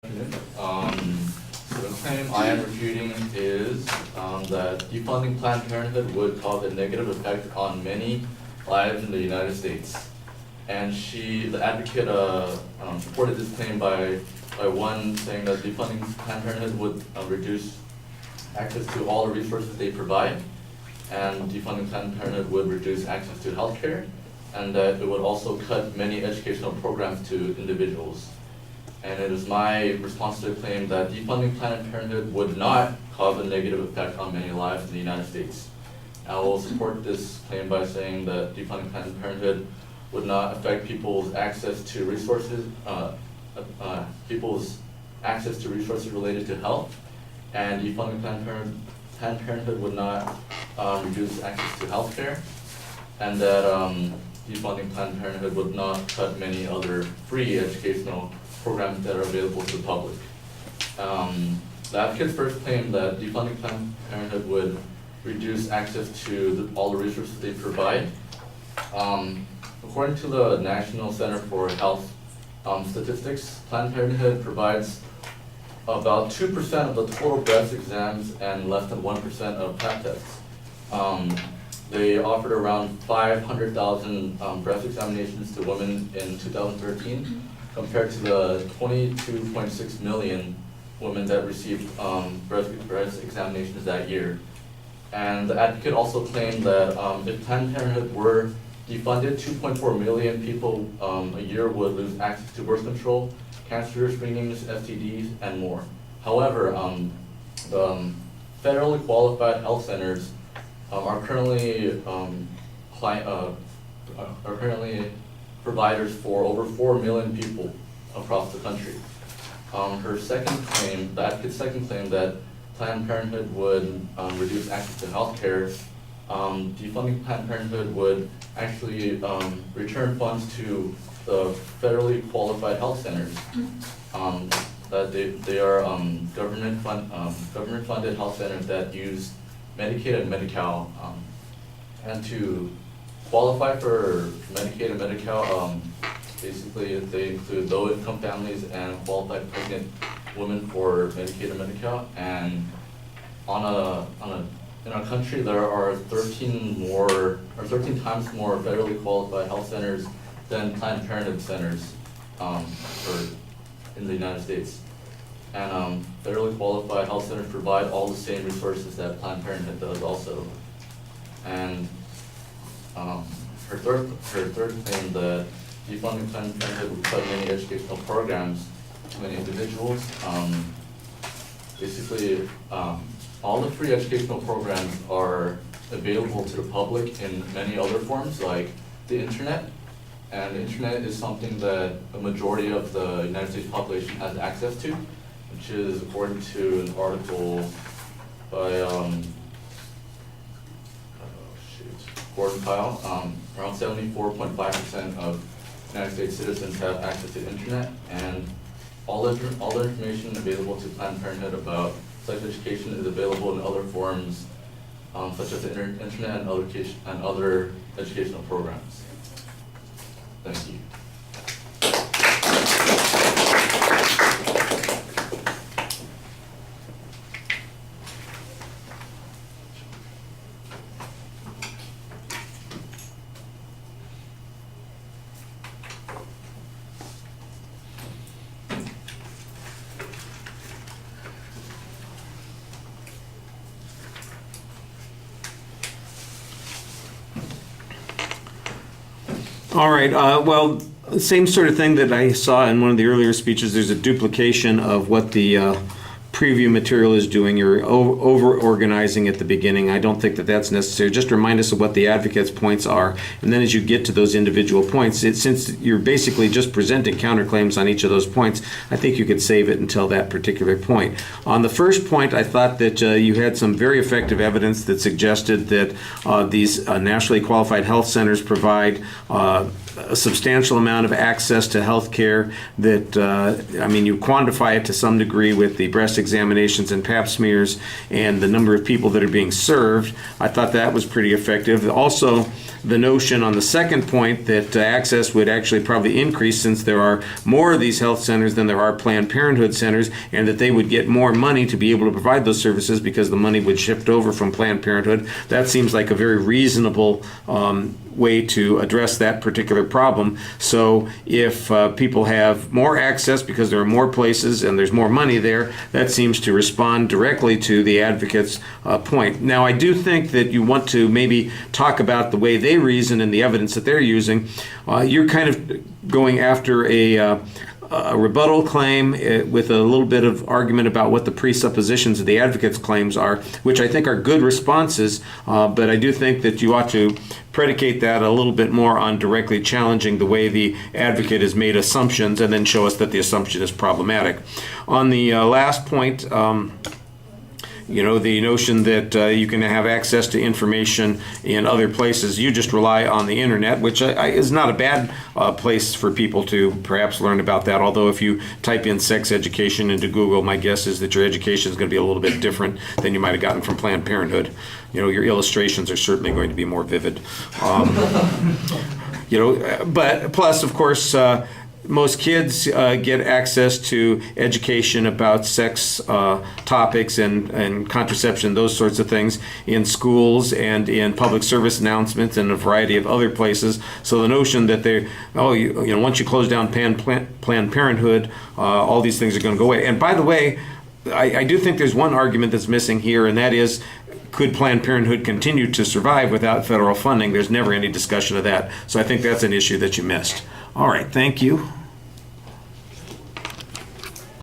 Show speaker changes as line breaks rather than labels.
So the claim I am refuting is that defunding Planned Parenthood would cause a negative effect on many lives in the United States. And the advocate, supported this claim by one saying that defunding Planned Parenthood would reduce access to all the resources they provide, and defunding Planned Parenthood would reduce access to healthcare, and that it would also cut many educational programs to individuals. And it is my response to the claim that defunding Planned Parenthood would not cause a negative effect on many lives in the United States. I will support this claim by saying that defunding Planned Parenthood would not affect people's access to resources, related to health, and defunding Planned Parenthood would not reduce access to healthcare, and that defunding Planned Parenthood would not cut many other free educational programs that are available to the public. The advocates first claimed that defunding Planned Parenthood would reduce access to all the resources they provide. According to the National Center for Health Statistics, Planned Parenthood provides about 2% of the total breast exams and less than 1% of pap tests. They offered around 500,000 breast examinations to women in 2013, compared to the 22.6 million women that received breast examinations that year. And the advocate also claimed that if Planned Parenthood were defunded, 2.4 million people a year would lose access to birth control, cancer screenings, STDs, and more. However, the federally qualified health centers are currently providers for over 4 million people across the country. The advocate's second claim that Planned Parenthood would reduce access to healthcare, defunding Planned Parenthood would actually return funds to the federally qualified health centers. That they are government-funded health centers that use Medicaid and Medi-Cal, and to qualify for Medicaid and Medi-Cal, basically they include low-income families and qualified pregnant women for Medicaid and Medi-Cal. And in our country, there are 13 times more federally qualified health centers than Planned Parenthood centers in the United States. And federally qualified health centers provide all the same resources that Planned Parenthood does also. And her third claim that defunding Planned Parenthood would cut many educational programs to many individuals. Basically, all the free educational programs are available to the public in many other forms, like the internet. And the internet is something that a majority of the United States population has access to, which is according to an article by Gordon Pyle. Around 74.5% of United States citizens have access to the internet, and all the information available to Planned Parenthood about sex education is available in other forms, such as the internet and other educational programs. Thank you.
All right, well, same sort of thing that I saw in one of the earlier speeches. There's a duplication of what the preview material is doing. You're over-organizing at the beginning. I don't think that that's necessary. Just remind us of what the advocate's points are, and then as you get to those individual points, since you're basically just presenting counterclaims on each of those points, I think you could save it until that particular point. On the first point, I thought that you had some very effective evidence that suggested that these nationally qualified health centers provide a substantial amount of access to health care that, you quantify it to some degree with the breast examinations and pap smears and the number of people that are being served. I thought that was pretty effective. Also, the notion on the second point that access would actually probably increase since there are more of these health centers than there are Planned Parenthood centers, and that they would get more money to be able to provide those services because the money would shift over from Planned Parenthood. That seems like a very reasonable way to address that particular problem. So if people have more access because there are more places and there's more money there, that seems to respond directly to the advocate's point. Now, I do think that you want to maybe talk about the way they reason and the evidence that they're using. You're kind of going after a rebuttal claim with a little bit of argument about what the presuppositions of the advocate's claims are, which I think are good responses, but I do think that you ought to predicate that a little bit more on directly challenging the way the advocate has made assumptions and then show us that the assumption is problematic. On the last point, the notion that you can have access to information in other places. You just rely on the internet, which is not a bad place for people to perhaps learn about that. Although if you type in sex education into Google, my guess is that your education is going to be a little bit different than you might have gotten from Planned Parenthood. Your illustrations are certainly going to be more vivid. But plus, of course, most kids get access to education about sex topics and contraception, those sorts of things, in schools and in public service announcements and a variety of other places. So the notion that once you close down Planned Parenthood, all these things are going to go away. And by the way, I do think there's one argument that's missing here, and that is, could Planned Parenthood continue to survive without federal funding? There's never any discussion of that. So I think that's an issue that you missed. All right, thank you.